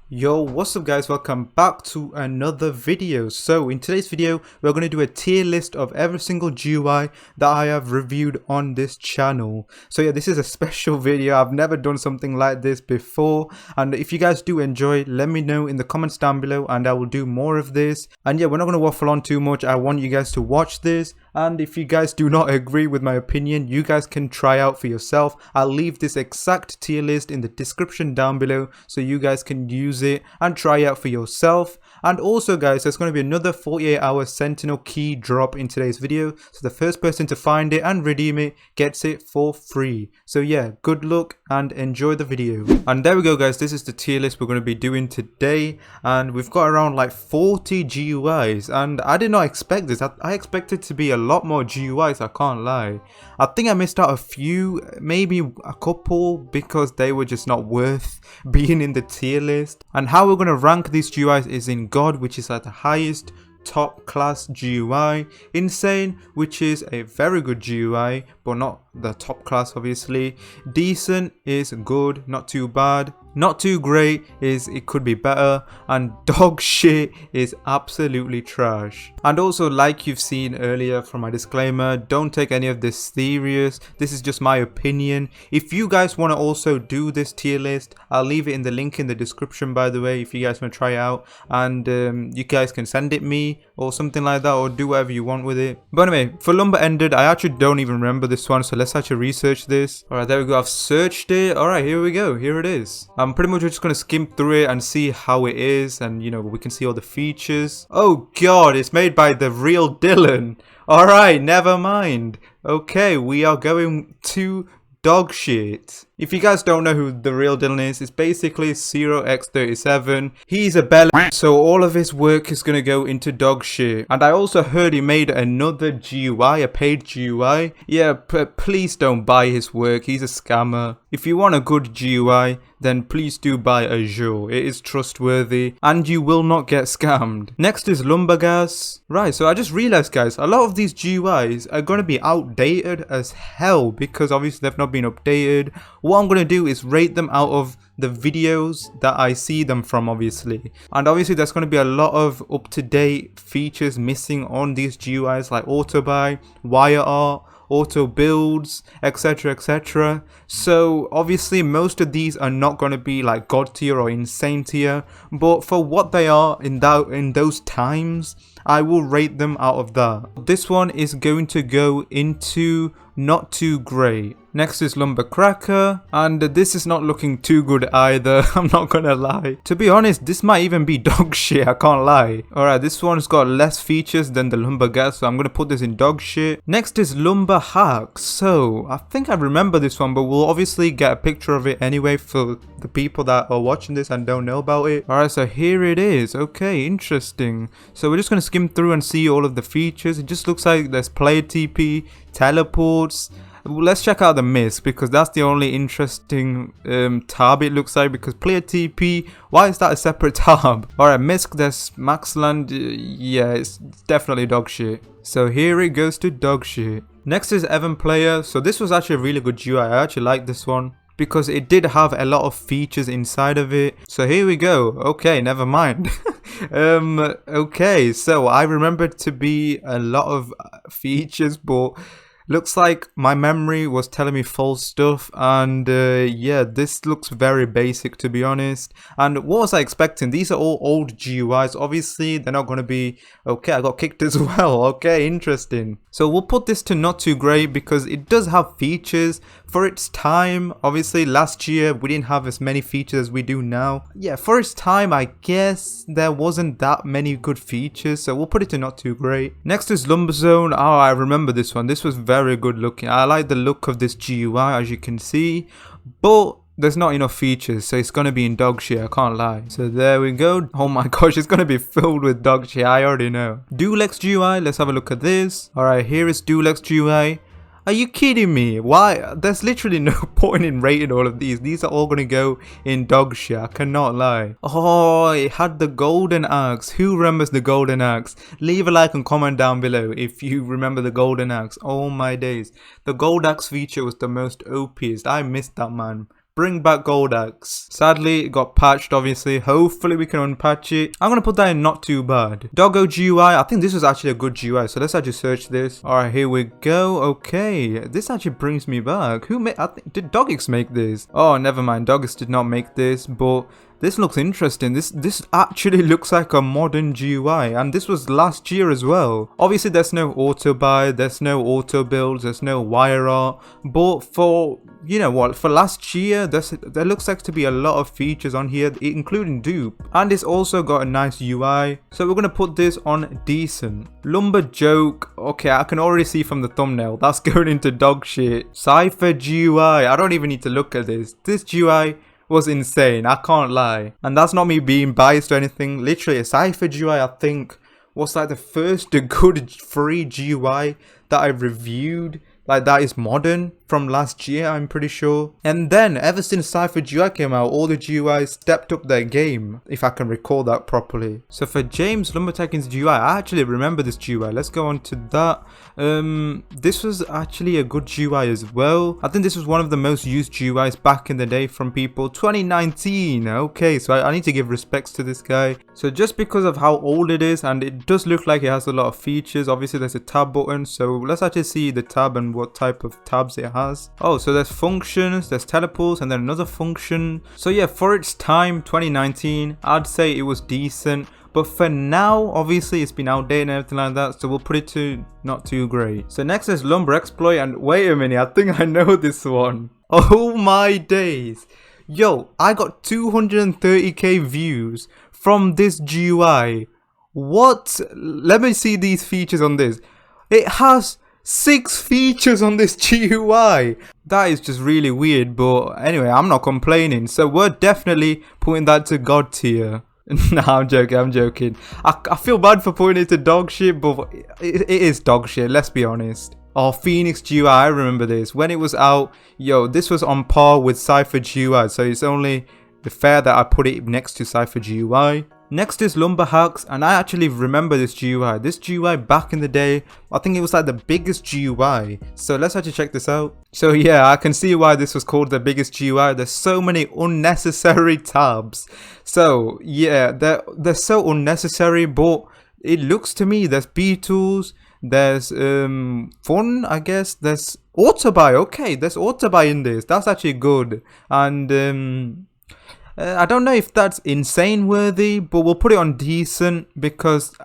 Yo, what's up guys, welcome back to another video. So in today's video we're going to do a tier list of every single GUI that I have reviewed on this channel. So yeah, this is a special video. I've never done something like this before, and if you guys do enjoy, let me know in the comments down below and I will do more of this. And yeah, we're not going to waffle on too much. I want you guys to watch this, and if you guys do not agree with my opinion, you guys can try out for yourself. I'll leave this exact tier list in the description down below so you guys can use it and try out for yourself. And also guys, there's going to be another 48-hour Sentinel key drop in today's video, so the first person to find it and redeem it gets it for free. So yeah, good luck and enjoy the video. And there we go guys, this is the tier list we're going to be doing today, and we've got around like 40 GUIs, and I did not expect this. I expected to be a lot more GUIs, I can't lie. I think I missed out a few, maybe a couple, because they were just not worth being in the tier list. And how we're going to rank these GUIs is in God, which is at the highest top class GUI, Insane, which is a very good GUI but not the top class obviously, Decent is good, not too bad, not too great is it could be better, and Dog shit is absolutely trash. And also, like you've seen earlier from my disclaimer, don't take any of this serious. This is just my opinion. If you guys want to also do this tier list, I'll leave it in the link in the description by the way, if you guys want to try it out, and you guys can send it me or something like that, or do whatever you want with it. But anyway, for Lumber Ended, I actually don't even remember this one, so let's actually research this. Alright, there we go, I've searched it. Alright, here we go, here it is. I'm pretty much just going to skim through it and see how it is, and you know, we can see all the features. Oh god, it's made by the real Dylan. Alright, never mind. Okay, we are going to dog shit. If you guys don't know who the real Dylan is, it's basically 0x37. He's a belly, so all of his work is going to go into dog shit. And I also heard he made another GUI, a paid GUI. Yeah, please don't buy his work, he's a scammer. If you want a good GUI, then please do buy Azure. It is trustworthy and you will not get scammed. Next is Lumbergas. Right, so I just realized guys, a lot of these GUIs are going to be outdated as hell because obviously they've not been updated. What I'm going to do is rate them out of the videos that I see them from obviously. And obviously there's going to be a lot of up-to-date features missing on these GUIs like auto buy, wire art, auto builds, etc, etc. So obviously most of these are not going to be like god tier or insane tier, but for what they are in those times, I will rate them out of that. This one is going to go into not too great. Next is Lumber Cracker, and this is not looking too good either, I'm not gonna lie. To be honest, this might even be dog shit, I can't lie. Alright, this one's got less features than the Lumber Gas, so I'm gonna put this in dog shit. Next is Lumber Hack. So I think I remember this one, but we'll obviously get a picture of it anyway for the people that are watching this and don't know about it. Alright, so here it is. Okay, interesting. So we're just gonna skim through and see all of the features. It just looks like there's player TP, teleports. Let's check out the misc, because that's the only interesting tab it looks like, because player TP, why is that a separate tab? Alright, misc, there's Maxland, yeah, it's definitely dog shit. So here it goes to dog shit. Next is Evan Player. So this was actually a really good GUI, I actually like this one, because it did have a lot of features inside of it. So here we go. Okay, never mind. Okay, so I remember it to be a lot of features, but looks like my memory was telling me false stuff, and yeah, this looks very basic to be honest. And what was I expecting? These are all old GUIs, obviously they're not going to be okay. I got kicked as well. Okay, interesting. So we'll put this to not too great because it does have features for its time. Obviously last year we didn't have as many features as we do now. Yeah, for its time I guess there wasn't that many good features, so we'll put it to not too great. Next is Lumber Zone. Oh, I remember this one. This was very good looking. I like the look of this GUI, as you can see, but there's not enough features, so it's gonna be in dog shit, I can't lie. So there we go. Oh my gosh, it's gonna be filled with dog shit, I already know. Dulux Gui, let's have a look at this. Alright, here is Dulux Gui. Are you kidding me? Why? There's literally no point in rating all of these. These are all going to go in dog shit. I cannot lie. Oh, it had the golden axe. Who remembers the golden axe? Leave a like and comment down below if you remember the golden axe. Oh my days. The gold axe feature was the most OP'est. I missed that, man. Bring back Gold Axe. Sadly, it got patched, obviously. Hopefully, we can unpatch it. I'm going to put that in not too bad. Doggo GUI. I think this was actually a good GUI. So let's actually search this. All right, here we go. Okay. This actually brings me back. Who made... Did Dogix make this? Oh, never mind. Dogix did not make this, but... This looks interesting. This actually looks like a modern GUI, and this was last year as well. Obviously, there's no auto buy, there's no auto builds, there's no wire art, but for, you know what, for last year, there looks like to be a lot of features on here, including dupe, and it's also got a nice UI. So we're gonna put this on decent. Lumber joke. Okay, I can already see from the thumbnail that's going into dog shit. Cypher GUI. I don't even need to look at this. This GUI was insane, I can't lie. And that's not me being biased or anything. Literally, a Cypher GUI, I think, was like the first good free GUI that I reviewed. Like, that is modern from last year, I'm pretty sure. And then, ever since Cypher GUI came out, all the GUIs stepped up their game, if I can recall that properly. So for James Lumber Tycoon's GUI, I actually remember this GUI. Let's go on to that. This was actually a good GUI as well. I think this was one of the most used GUIs back in the day from people. 2019, okay, so I need to give respects to this guy. So just because of how old it is, and it does look like it has a lot of features. Obviously, there's a tab button, so let's actually see the tab and what type of tabs it has. Oh, so there's functions, there's teleports, and then another function. So yeah, for its time, 2019, I'd say it was decent. But for now, obviously, it's been outdated and everything like that, so we'll put it to not too great. So next is Lumber Exploit, and wait a minute, I think I know this one. Oh my days. Yo, I got 230k views from this GUI. What? Let me see these features on this. It has 6 features on this GUI. That is just really weird, but anyway, I'm not complaining. So we're definitely putting that to God tier. Nah, I'm joking. I feel bad for putting it to dog shit, but it is dog shit, let's be honest. Oh, Xenix Gui, I remember this. When it was out, yo, this was on par with Cypher GUI, so it's only fair that I put it next to Cypher GUI. Next is Lumber Hacks, and I actually remember this GUI. This GUI back in the day, I think it was like the biggest GUI. So let's actually check this out. So yeah, I can see why this was called the biggest GUI. There's so many unnecessary tabs. So yeah, they're so unnecessary, but it looks to me there's B-tools, there's fun, I guess, there's auto buy. Okay, there's auto buy in this. That's actually good. And I don't know if that's insane worthy, but we'll put it on decent because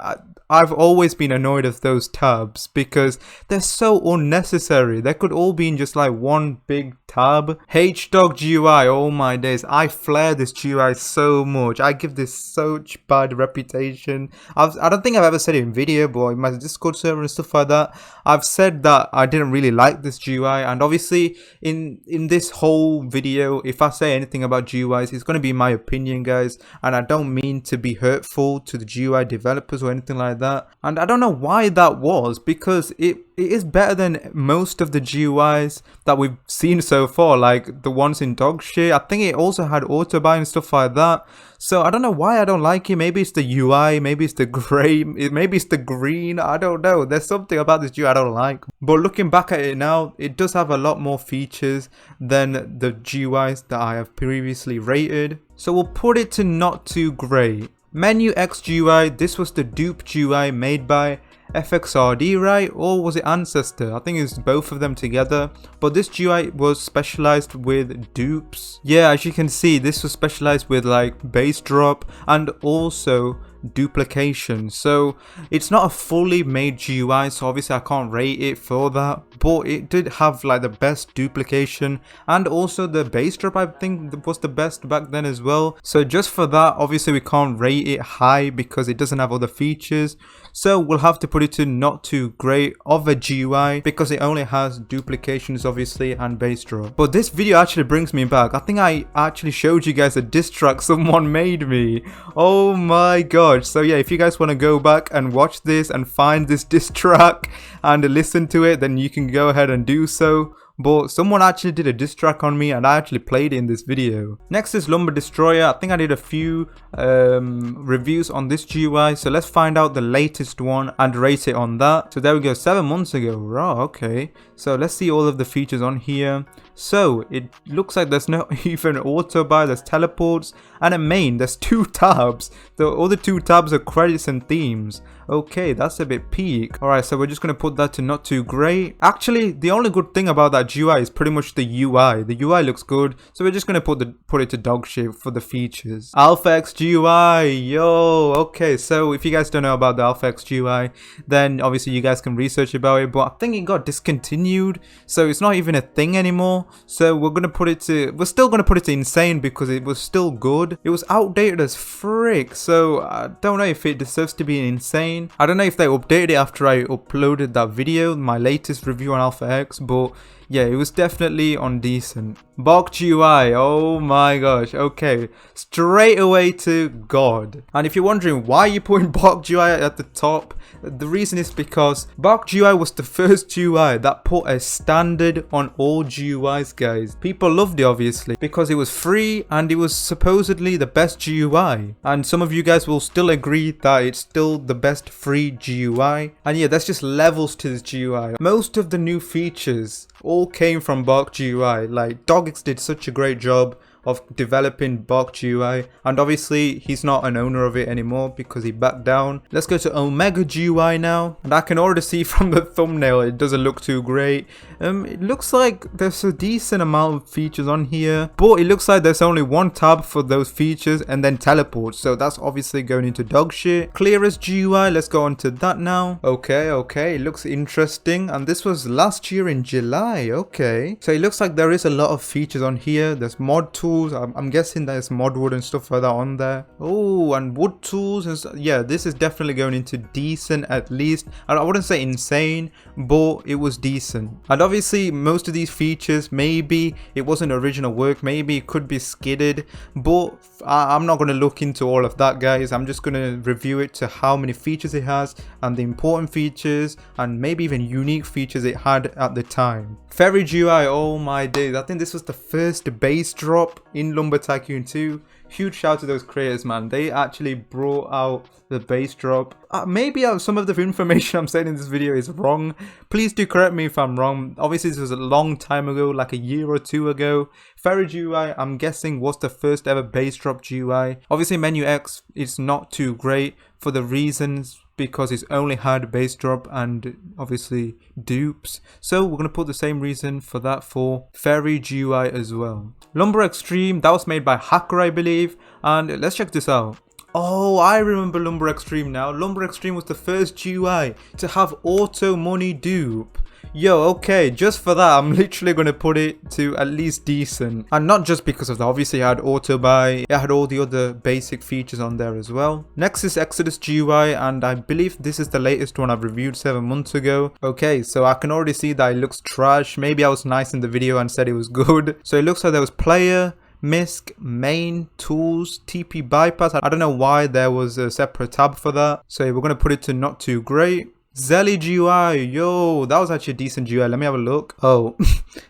I've always been annoyed of those tabs because they're so unnecessary. They could all be in just like one big tab. H-Dog GUI, oh my days. I flare this GUI so much. I give this such bad reputation. I don't think I've ever said it in video, but in my Discord server and stuff like that, I've said that I didn't really like this GUI. And obviously in this whole video, if I say anything about GUIs, it's going to be my opinion, guys. And I don't mean to be hurtful to the GUI developers or anything like that. And I don't know why that was, because it is better than most of the GUIs that we've seen so far, like the ones in dog shit. I think it also had auto buy and stuff like that. So I don't know why I don't like it. Maybe it's the UI, maybe it's the grey, maybe it's the green. I don't know. There's something about this GUI I don't like. But looking back at it now, it does have a lot more features than the GUIs that I have previously rated. So we'll put it to not too great. Menu X Gui, this was the dupe GUI made by FXRD, right? Or was it Ancestor? I think it's both of them together. But this GUI was specialized with dupes. Yeah, as you can see, this was specialized with like base drop and also duplication. So it's not a fully made GUI, so obviously I can't rate it for that, but it did have like the best duplication and also the base drop. I think was the best back then as well. So just for that, obviously we can't rate it high because it doesn't have all the features. So we'll have to put it to not too great of a GUI because it only has duplications obviously and base drop. But this video actually brings me back. I think I actually showed you guys a diss track someone made me. Oh my god. So yeah, if you guys want to go back and watch this and find this diss track and listen to it, then you can go ahead and do so. but someone actually did a diss track on me and I actually played it in this video. Next is Lumber Destroyer. I think I did a few reviews on this GUI, so let's find out the latest one and rate it on that. So there we go, 7 months ago. Right, okay, so let's see all of the features on here. So it looks like there's not even auto buy, there's teleports and a main. There's 2 tabs. The other 2 tabs are credits and themes. Okay, that's a bit peak. Alright, so we're just going to put that to not too great. Actually, the only good thing about that GUI is pretty much the UI. The UI looks good, so we're just going to put it to dog shit for the features. Alfx Gui, yo, okay, so if you guys don't know about the Alfx Gui, then obviously you guys can research about it, but I think it got discontinued, so it's not even a thing anymore. So we're still going to put it to insane because it was still good. It was outdated as frick, so I don't know if it deserves to be insane. I don't know if they updated it after I uploaded that video, my latest review on Alfx, but yeah, it was definitely undecent. Bok Gui, oh my gosh, okay, straight away to God. And if you're wondering why you're putting Bok Gui at the top, the reason is because Bok Gui was the first GUI that put a standard on all GUIs, guys. People loved it obviously because it was free and it was supposedly the best GUI. And some of you guys will still agree that it's still the best free GUI. And yeah, there's just levels to this GUI. Most of the new features all came from Bok Gui. Like Dulux did such a great job of developing Bok Gui, and obviously he's not an owner of it anymore because he backed down. Let's go to Omega Gui now, and I can already see from the thumbnail it doesn't look too great. It looks like there's a decent amount of features on here, but it looks like there's only 1 tab for those features and then teleports, so that's obviously going into dog shit. Clearest GUI, let's go on to that now. Okay, it looks interesting, and this was last year in July. Okay, so it looks like there is a lot of features on here. There's mod tools. I'm guessing there's mod wood and stuff like that on there. Oh, and wood tools and stuff. Yeah, this is definitely going into decent at least. I wouldn't say insane, but it was decent. And obviously most of these features, maybe it wasn't original work, maybe it could be skidded, but I'm not going to look into all of that, guys. I'm just going to review it to how many features it has and the important features and maybe even unique features it had at the time. Ferry Gui, oh my days, I think this was the first base drop in Lumber Tycoon 2. Huge shout out to those creators, man. They actually brought out the base drop. Maybe some of the information I'm saying in this video is wrong. Please do correct me if I'm wrong. Obviously this was a long time ago, like a year or 2 ago. Ferry Gui, I'm guessing, was the first ever base drop GUI. Obviously Menu X is not too great for the reasons because it's only had base drop and obviously dupes. So we're going to put the same reason for that for Ferry Gui as well. Lumber Extreme, that was made by Hacker, I believe. And let's check this out. Oh, I remember Lumber Extreme now. Lumber Extreme was the first GUI to have auto money dupe. Yo, okay, just for that, I'm literally going to put it to at least decent. And not just because of that, obviously it had auto buy, it had all the other basic features on there as well. Next is Exodus Gui, and I believe this is the latest one I've reviewed 7 months ago. Okay, so I can already see that it looks trash. Maybe I was nice in the video and said it was good. So it looks like there was player, misc, main, tools, TP bypass. I don't know why there was a separate tab for that. So we're going to put it to not too great. Zelly Gui, yo, that was actually a decent GUI. Let me have a look. Oh,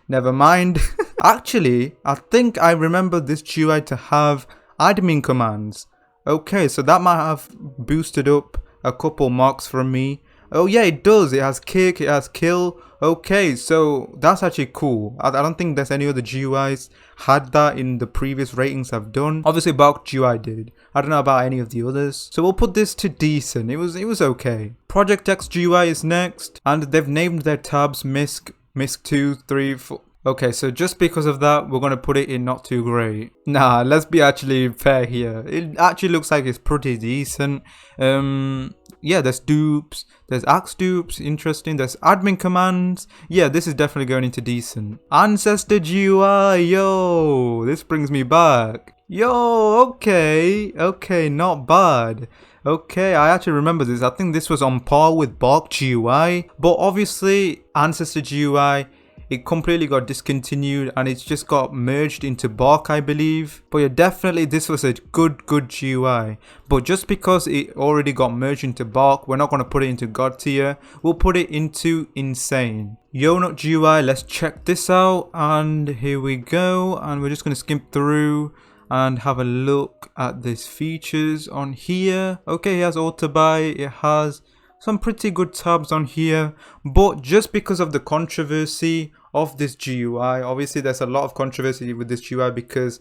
never mind. Actually, I think I remember this GUI to have admin commands. Okay, so that might have boosted up a couple marks from me. Oh yeah, it does. It has kick, it has kill. Okay, so that's actually cool. I don't think there's any other GUIs had that in the previous ratings I've done. Obviously Bok Gui did. I don't know about any of the others. So we'll put this to decent. It was okay. Project X Gui is next, and they've named their tabs misc 2, 3, 4. Okay, so just because of that, we're going to put it in not too great. Nah, let's be actually fair here. It actually looks like it's pretty decent. Yeah, there's dupes, there's axe dupes, interesting, there's admin commands. Yeah, this is definitely going into decent. Ancestor Gui, yo, this brings me back. Yo, okay, not bad. Okay, I actually remember this. I think this was on par with Bok Gui, but obviously Ancestor Gui, it completely got discontinued and it's just got merged into Bark, I believe. But yeah, definitely this was a good GUI. But just because it already got merged into Bark, we're not going to put it into God tier. We'll put it into Insane. Yonut GUI, let's check this out. And here we go. And we're just going to skim through and have a look at these features on here. Okay, it has auto buy. It has some pretty good tabs on here, but just because of the controversy of this GUI, obviously there's a lot of controversy with this GUI because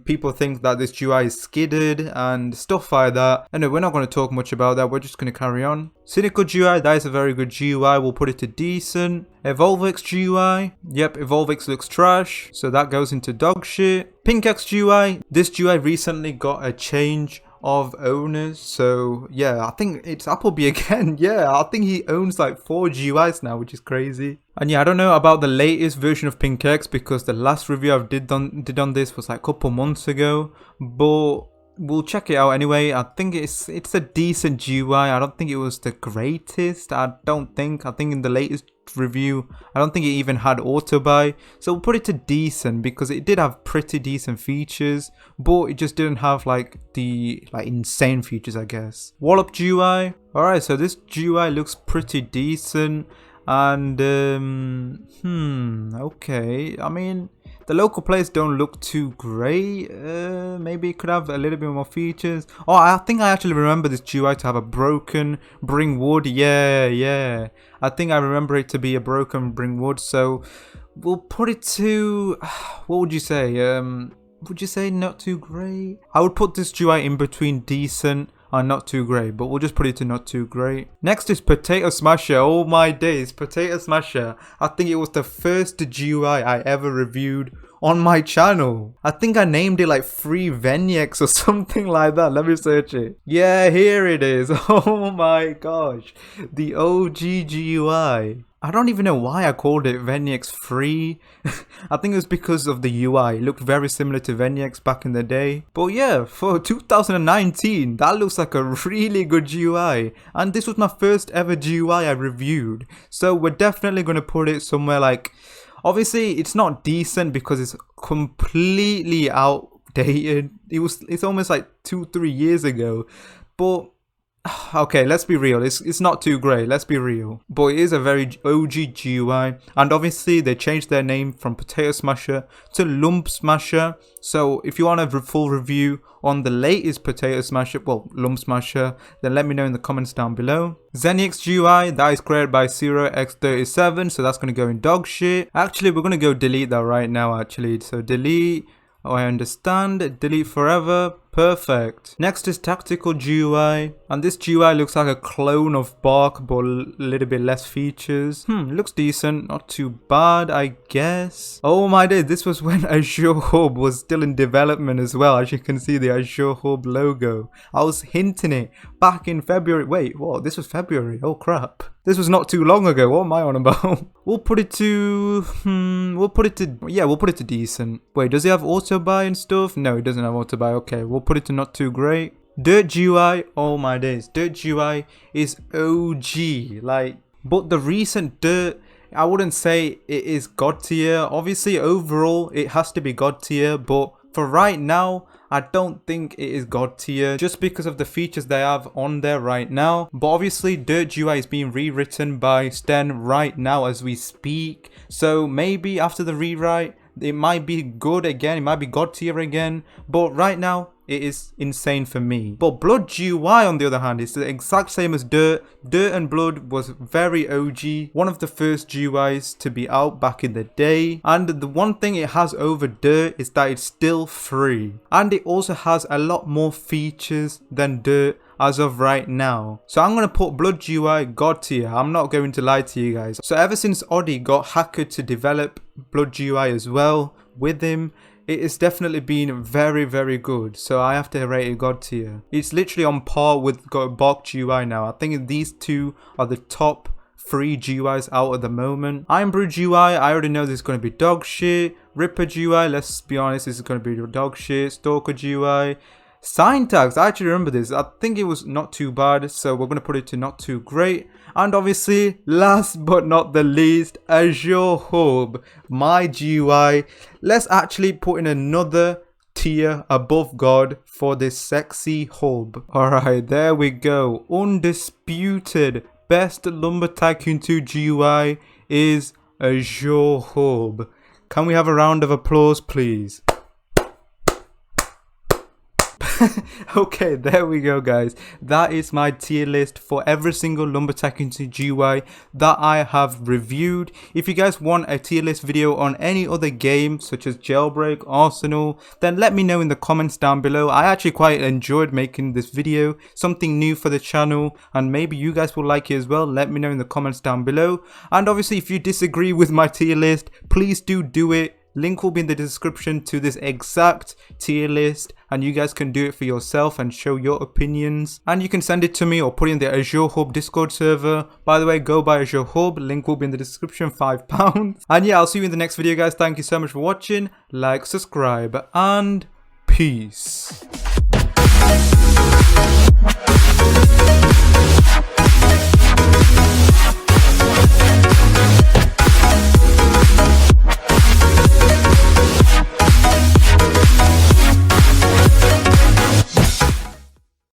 people think that this GUI is skidded and stuff like that. Anyway, we're not going to talk much about that. We're just going to carry on. Cynical GUI, that is a very good GUI. We'll put it to decent. Evolvex GUI, yep, Evolvex looks trash, so that goes into dog shit. X Gui, this GUI recently got a change of owners, so yeah, I think it's Appleby again. Yeah, I think he owns like 4 GUIs now, which is crazy. And yeah, I don't know about the latest version of X because the last review I did on this was like a couple months ago, but we'll check it out anyway. I think it's a decent GUI. I don't think it was the greatest. I think in the latest review, I don't think it even had auto buy, so we'll put it to decent because it did have pretty decent features, but it just didn't have like the insane features, I guess. Wallop GUI, alright, so this GUI looks pretty decent, and okay, I mean, the local players don't look too great. Maybe it could have a little bit more features. Oh, I think I actually remember this GUI to have a broken bring wood. Yeah. I think I remember it to be a broken bring wood. So we'll put it to, what would you say? Would you say not too great? I would put this GUI in between decent and not too great, but we'll just put it to not too great. Next is Potato Smasher. Oh my days, Potato Smasher. I think it was the first GUI I ever reviewed on my channel. I think I named it like Free Xenix or something like that. Let me search it. Yeah, here it is. Oh my gosh, the OG GUI. I don't even know why I called it Xenix Free. I think it was because of the UI. It looked very similar to Xenix back in the day. But yeah, for 2019, that looks like a really good GUI. And this was my first ever GUI I reviewed. So we're definitely going to put it somewhere like... Obviously, it's not decent because it's completely outdated. It's almost like 2-3 years ago. But... okay, let's be real, it's not too great, let's be real, but it is a very OG GUI, and obviously they changed their name from Potato Smasher to Lump Smasher. So if you want a full review on the latest Potato Smasher, well, Lump Smasher, then let me know in the comments down below. Xenix Gui, that is created by 0x37, so that's going to go in dog shit. Actually, we're going to go delete that right now actually, so delete. Oh, I understand. Delete forever. Perfect. Next is Tactical GUI, and this GUI looks like a clone of Bark but a little bit less features. Looks decent, not too bad, I guess. Oh my day, this was when Azure Hub was still in development as well. As you can see, the Azure Hub logo. I was hinting it back in February. Wait, what? This was February. Oh crap. This was not too long ago. What am I on about? We'll put it to we'll put it to decent. Wait, does it have auto buy and stuff? No, it doesn't have auto buy. Okay, we'll put it to not too great. Dirt GUI, oh my days, Dirt GUI is OG, but the recent Dirt, I wouldn't say it is God tier. Obviously overall it has to be God tier, but for right now I don't think it is God tier just because of the features they have on there right now. But obviously Dirt GUI is being rewritten by Sten right now as we speak, so maybe after the rewrite it might be good again, it might be God tier again, but right now it is insane for me. But Blood GUI on the other hand is the exact same as Dirt. Dirt and Blood was very OG, one of the first GUIs to be out back in the day, and the one thing it has over Dirt is that it's still free, and it also has a lot more features than Dirt as of right now. So I'm going to put Blood GUI God tier. I'm not going to lie to you guys. So ever since Oddie got hacked to develop Blood GUI as well with him, it has definitely been very good. So I have to rate it God tier. It's literally on par with Bark GUI now. I think these two are the top 3 GUIs out at the moment. Iron Brew GUI, I already know this is going to be dog shit. Ripper GUI, let's be honest, this is going to be dog shit. Stalker GUI, sign tags. I actually remember this. I think it was not too bad, so we're going to put it to not too great. And obviously, last but not the least, Azure Hub, my GUI. Let's actually put in another tier above God for this sexy hub. Alright, there we go. Undisputed best Lumber Tycoon 2 GUI is Azure Hub. Can we have a round of applause, please? Okay, there we go, guys. That is my tier list for every single Lumber Tycoon 2 GUI that I have reviewed. If you guys want a tier list video on any other game such as Jailbreak, Arsenal, then let me know in the comments down below. I actually quite enjoyed making this video, something new for the channel, and maybe you guys will like it as well. Let me know in the comments down below. And obviously, if you disagree with my tier list, please do it. Link will be in the description to this exact tier list, and you guys can do it for yourself and show your opinions. And you can send it to me or put it in the Azure Hub Discord server. By the way, go buy Azure Hub. Link will be in the description, £5. And yeah, I'll see you in the next video, guys. Thank you so much for watching. Like, subscribe, and peace.